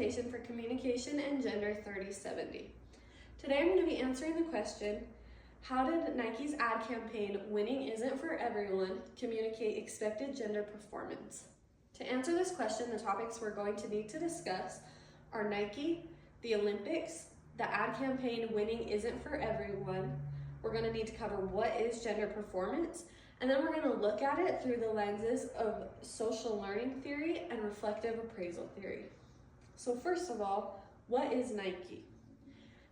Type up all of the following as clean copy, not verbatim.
presentation for Communication and Gender 3070. Today I'm going to be answering the question, how did Nike's ad campaign, Winning Isn't for Everyone, communicate expected gender performance? To answer this question, the topics we're going to need to discuss are Nike, the Olympics, the ad campaign, Winning Isn't for Everyone. We're going to need to cover what is gender performance, and then we're going to look at it through the lenses of social learning theory and reflective appraisal theory. So first of all, what is Nike?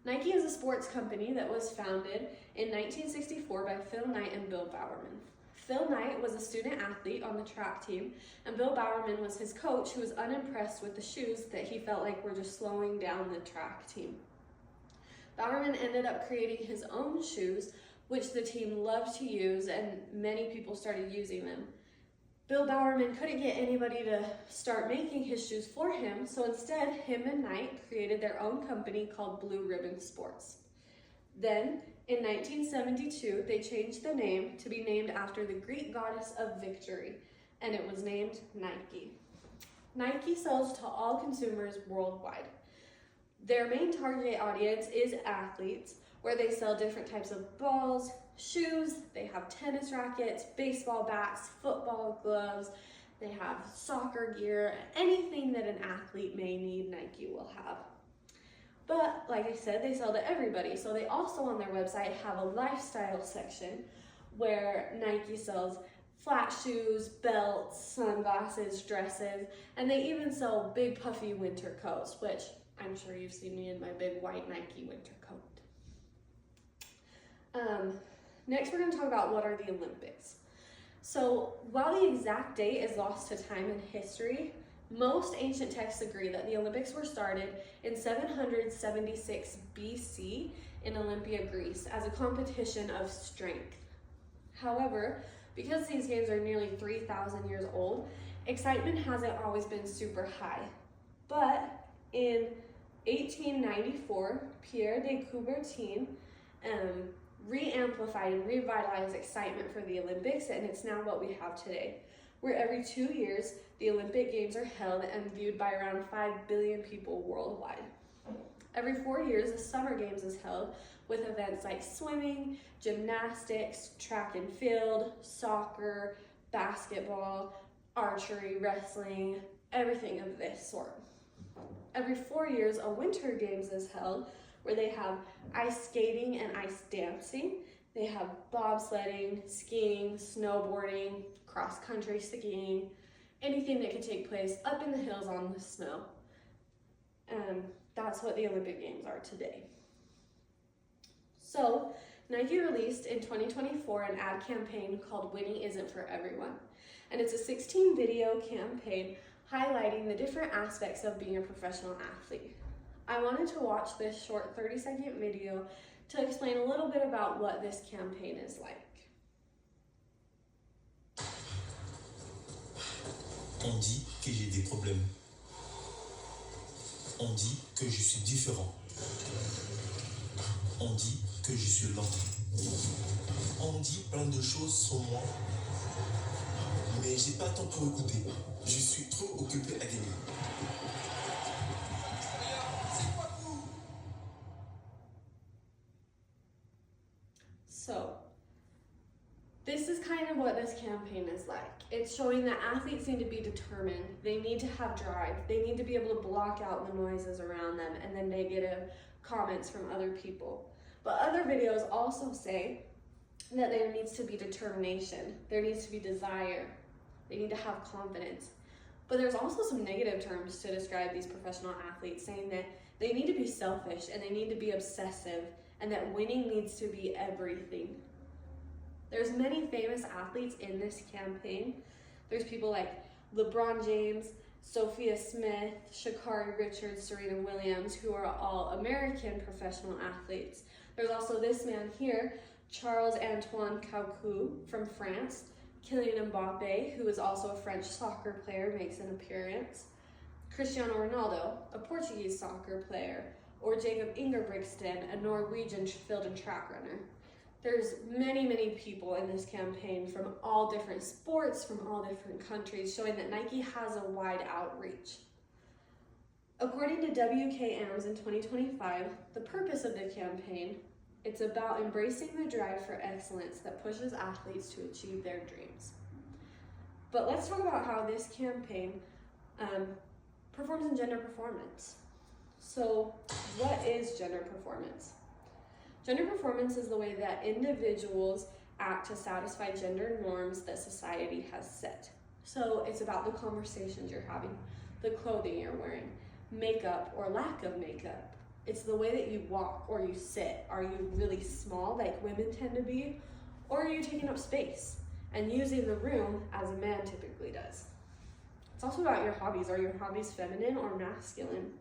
Nike is a sports company that was founded in 1964 by Phil Knight and Bill Bowerman. Phil Knight was a student athlete on the track team, and Bill Bowerman was his coach who was unimpressed with the shoes that he felt like were just slowing down the track team. Bowerman ended up creating his own shoes, which the team loved to use, and many people started using them. Bill Bowerman couldn't get anybody to start making his shoes for him, so instead, him and Knight created their own company called Blue Ribbon Sports. Then, in 1972, they changed the name to be named after the Greek goddess of victory, and it was named Nike. Nike sells to all consumers worldwide. Their main target audience is athletes, where they sell different types of balls, shoes, they have tennis rackets, baseball bats, football gloves, they have soccer gear, anything that an athlete may need, Nike will have. But like I said, they sell to everybody, so they also on their website have a lifestyle section where Nike sells flat shoes, belts, sunglasses, dresses, and they even sell big puffy winter coats, which I'm sure you've seen me in my big white Nike winter coat. Next, we're going to talk about what are the Olympics. So while the exact date is lost to time and history, most ancient texts agree that the Olympics were started in 776 BC in Olympia, Greece, as a competition of strength. However, because these games are nearly 3,000 years old, excitement hasn't always been super high. But in 1894, Pierre de Coubertin re-amplified and revitalized excitement for the Olympics, and it's now what we have today, where every 2 years, the Olympic Games are held and viewed by around 5 billion people worldwide. Every 4 years, the Summer Games is held with events like swimming, gymnastics, track and field, soccer, basketball, archery, wrestling, everything of this sort. Every 4 years, a Winter Games is held where they have ice skating and ice dancing. They have bobsledding, skiing, snowboarding, cross-country skiing, anything that can take place up in the hills on the snow. That's what the Olympic Games are today. So, Nike released in 2024 an ad campaign called Winning Isn't for Everyone. And it's a 16-video campaign highlighting the different aspects of being a professional athlete. I wanted to watch this short 30-second video to explain a little bit about what this campaign is like. On dit que j'ai des problèmes. On dit que je suis différent. On dit que je suis lent. On dit plein de choses sur moi, mais j'ai pas le temps pour écouter. Je suis trop occupé à gagner. So, this is kind of what this campaign is like. It's showing that athletes need to be determined, they need to have drive, they need to be able to block out the noises around them and the negative comments from other people. But other videos also say that there needs to be determination, there needs to be desire, they need to have confidence. But there's also some negative terms to describe these professional athletes, saying that they need to be selfish and they need to be obsessive, and that winning needs to be everything. There's many famous athletes in this campaign. There's people like LeBron James, Sophia Smith, Sha'Carri Richards, Serena Williams, who are all American professional athletes. There's also this man here, Charles-Antoine Coucou from France. Kylian Mbappe, who is also a French soccer player, makes an appearance. Cristiano Ronaldo, a Portuguese soccer player. Or Jacob Ingebrigtsen, a Norwegian field and track runner. There's many, many people in this campaign from all different sports, from all different countries, showing that Nike has a wide outreach. According to WKAMS in 2025, the purpose of the campaign, it's about embracing the drive for excellence that pushes athletes to achieve their dreams. But let's talk about how this campaign performs in gender performance. So what is gender performance? Gender performance is the way that individuals act to satisfy gender norms that society has set. So it's about the conversations you're having, the clothing you're wearing, makeup or lack of makeup. It's the way that you walk or you sit. Are you really small like women tend to be? Or are you taking up space and using the room as a man typically does? It's also about your hobbies. Are your hobbies feminine or masculine?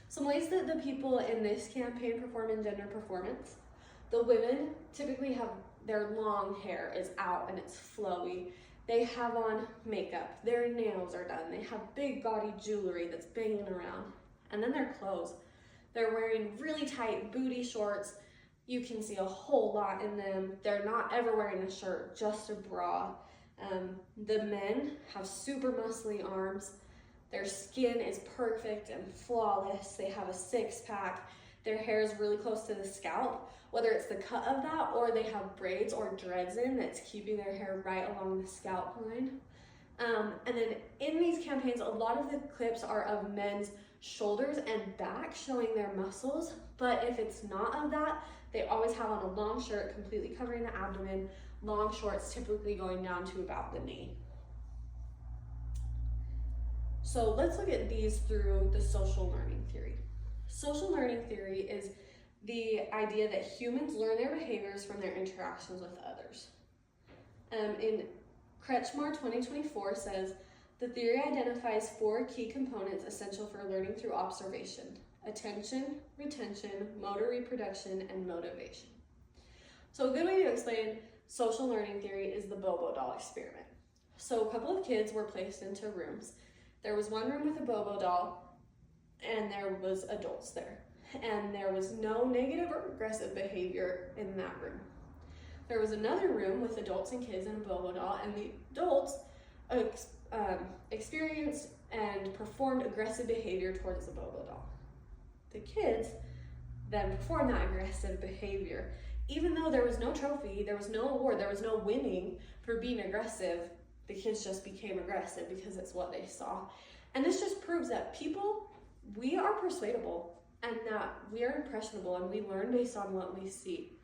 Some ways that the people in this campaign perform in gender performance. The women typically have their long hair is out and it's flowy. They have on makeup, their nails are done, they have big gaudy jewelry that's banging around. And then their clothes. They're wearing really tight booty shorts. You can see a whole lot in them. They're not ever wearing a shirt, just a bra. The men have super muscly arms. Their skin is perfect and flawless. They have a six-pack. Their hair is really close to the scalp, whether it's the cut of that or they have braids or dreads in that's keeping their hair right along the scalp line. And then in these campaigns, a lot of the clips are of men's shoulders and back showing their muscles, but if it's not of that, they always have on a long shirt completely covering the abdomen, long shorts typically going down to about the knee. So let's look at these through the social learning theory. Social learning theory is the idea that humans learn their behaviors from their interactions with others. In Kretschmar 2024 says, the theory identifies 4 key components essential for learning through observation: attention, retention, motor reproduction, and motivation. So a good way to explain social learning theory is the Bobo doll experiment. So a couple of kids were placed into rooms. There was one room with a Bobo doll, and there was adults there. And there was no negative or aggressive behavior in that room. There was another room with adults and kids and a Bobo doll, and the adults experienced and performed aggressive behavior towards the Bobo doll. The kids then performed that aggressive behavior. Even though there was no trophy, there was no award, there was no winning for being aggressive, the kids just became aggressive because it's what they saw. And this just proves that people, we are persuadable and that we are impressionable and we learn based on what we see.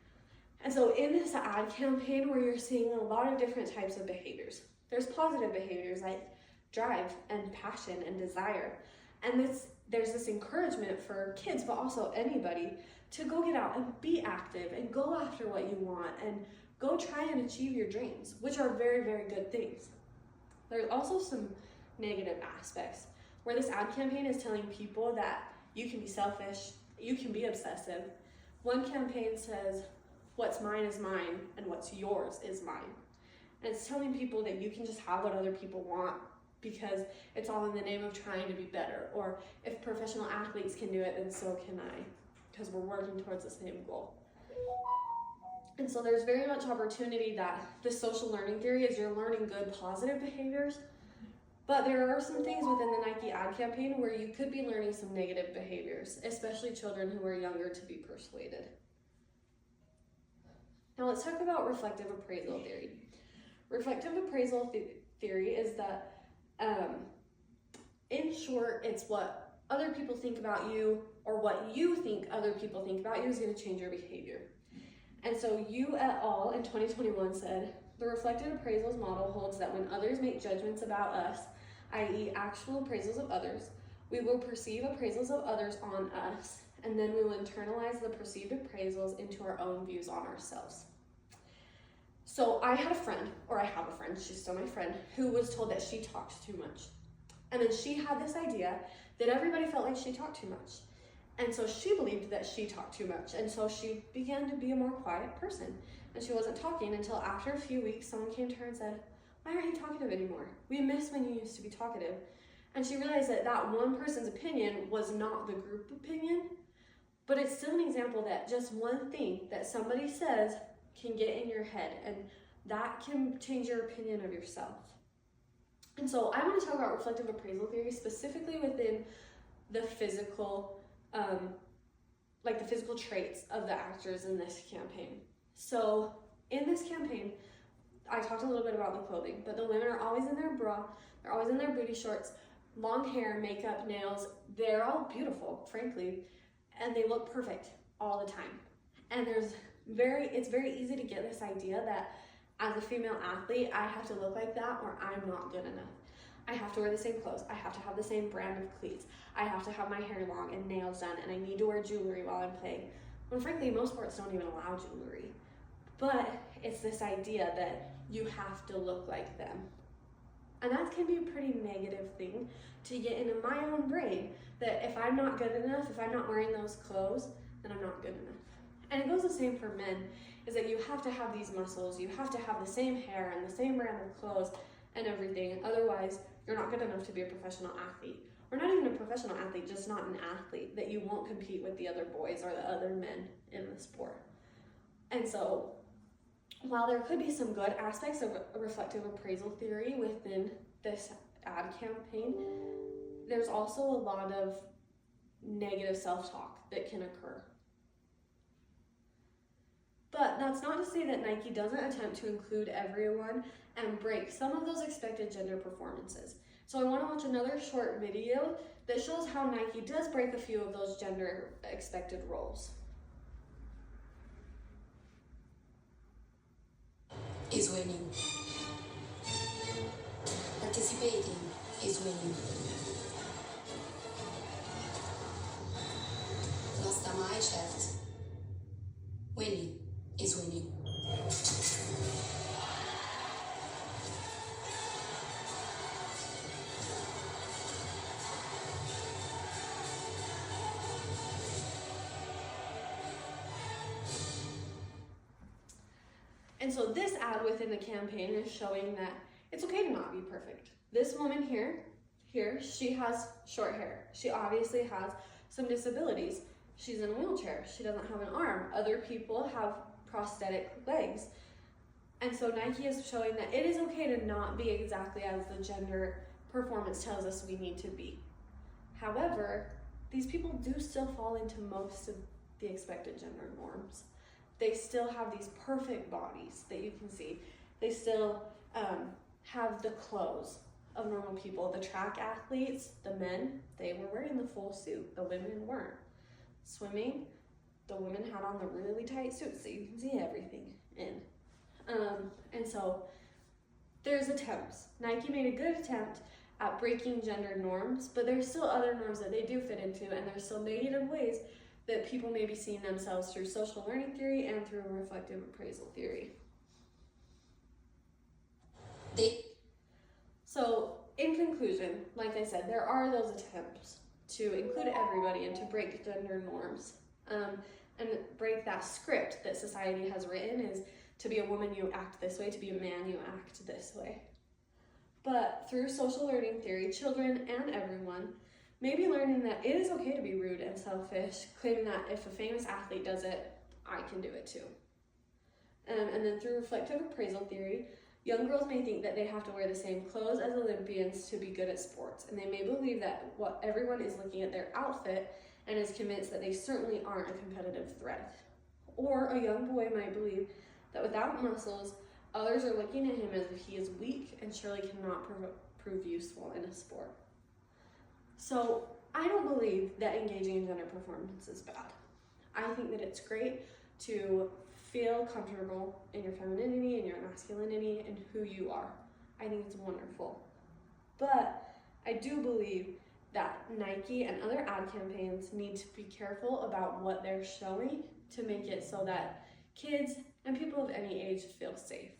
And so in this ad campaign where you're seeing a lot of different types of behaviors, there's positive behaviors like drive and passion and desire. And there's this encouragement for kids, but also anybody, to go get out and be active and go after what you want and go try and achieve your dreams, which are very, very good things. There's also some negative aspects where this ad campaign is telling people that you can be selfish, you can be obsessive. One campaign says, what's mine is mine and what's yours is mine. And it's telling people that you can just have what other people want because it's all in the name of trying to be better. Or if professional athletes can do it, then so can I, because we're working towards the same goal. And so there's very much opportunity that the social learning theory is you're learning good positive behaviors, but there are some things within the Nike ad campaign where you could be learning some negative behaviors, especially children who are younger to be persuaded. Now let's talk about reflective appraisal theory. Reflective appraisal theory is that, in short, it's what other people think about you or what you think other people think about you is going to change your behavior. And so you et al. In 2021 said, the reflective appraisals model holds that when others make judgments about us, i.e. actual appraisals of others, we will perceive appraisals of others on us, and then we will internalize the perceived appraisals into our own views on ourselves. So I have a friend, she's still my friend, who was told that she talked too much. And then she had this idea that everybody felt like she talked too much. And so she believed that she talked too much. And so she began to be a more quiet person. And she wasn't talking until after a few weeks, someone came to her and said, why aren't you talkative anymore? We miss when you used to be talkative. And she realized that that one person's opinion was not the group opinion, but it's still an example that just one thing that somebody says can get in your head, and that can change your opinion of yourself. And so I want to talk about reflective appraisal theory specifically within the physical, like the physical traits of the actors in this campaign. So in this campaign, I talked a little bit about the clothing, but the women are always in their bra, they're always in their booty shorts, long hair, makeup, nails, they're all beautiful, frankly, and they look perfect all the time. And it's very easy to get this idea that as a female athlete, I have to look like that or I'm not good enough. I have to wear the same clothes, I have to have the same brand of cleats, I have to have my hair long and nails done, and I need to wear jewelry while I'm playing. When frankly, most sports don't even allow jewelry. But it's this idea that you have to look like them. And that can be a pretty negative thing to get into my own brain, that if I'm not good enough, if I'm not wearing those clothes, then I'm not good enough. And it goes the same for men, is that you have to have these muscles, you have to have the same hair and the same brand of clothes and everything, otherwise you're not good enough to be a professional athlete. Or not even a professional athlete, just not an athlete, that you won't compete with the other boys or the other men in the sport. And so, while there could be some good aspects of reflective appraisal theory within this ad campaign, there's also a lot of negative self-talk that can occur. But that's not to say that Nike doesn't attempt to include everyone and break some of those expected gender performances. So I want to watch another short video that shows how Nike does break a few of those gender expected roles. Is winning. Participating is winning. Nossa mais, chefe. Winning is winning. And so this ad within the campaign is showing that it's okay to not be perfect. This woman here, she has short hair. She obviously has some disabilities. She's in a wheelchair. She doesn't have an arm. Other people have prosthetic legs. And so Nike is showing that it is okay to not be exactly as the gender performance tells us we need to be. However, these people do still fall into most of the expected gender norms. They still have these perfect bodies that you can see. They still have the clothes of normal people. The track athletes, the men, they were wearing the full suit. The women weren't. Swimming, the women had on the really tight suits that you can see everything in. And so there's attempts. Nike made a good attempt at breaking gender norms, but there's still other norms that they do fit into, and there's still negative ways that people may be seeing themselves through social learning theory and through reflective appraisal theory. So in conclusion, like I said, there are those attempts to include everybody and to break gender norms and break that script that society has written is to be a woman you act this way, to be a man you act this way. But through social learning theory, children and everyone may be learning that it is okay to be rude and selfish, claiming that if a famous athlete does it, I can do it too. And then through reflective appraisal theory, young girls may think that they have to wear the same clothes as Olympians to be good at sports, and they may believe that everyone is looking at their outfit and is convinced that they certainly aren't a competitive threat. Or a young boy might believe that without muscles, others are looking at him as if he is weak and surely cannot prove useful in a sport. So I don't believe that engaging in gender performance is bad. I think that it's great to feel comfortable in your femininity and your masculinity and who you are. I think it's wonderful. But I do believe that Nike and other ad campaigns need to be careful about what they're showing to make it so that kids and people of any age feel safe.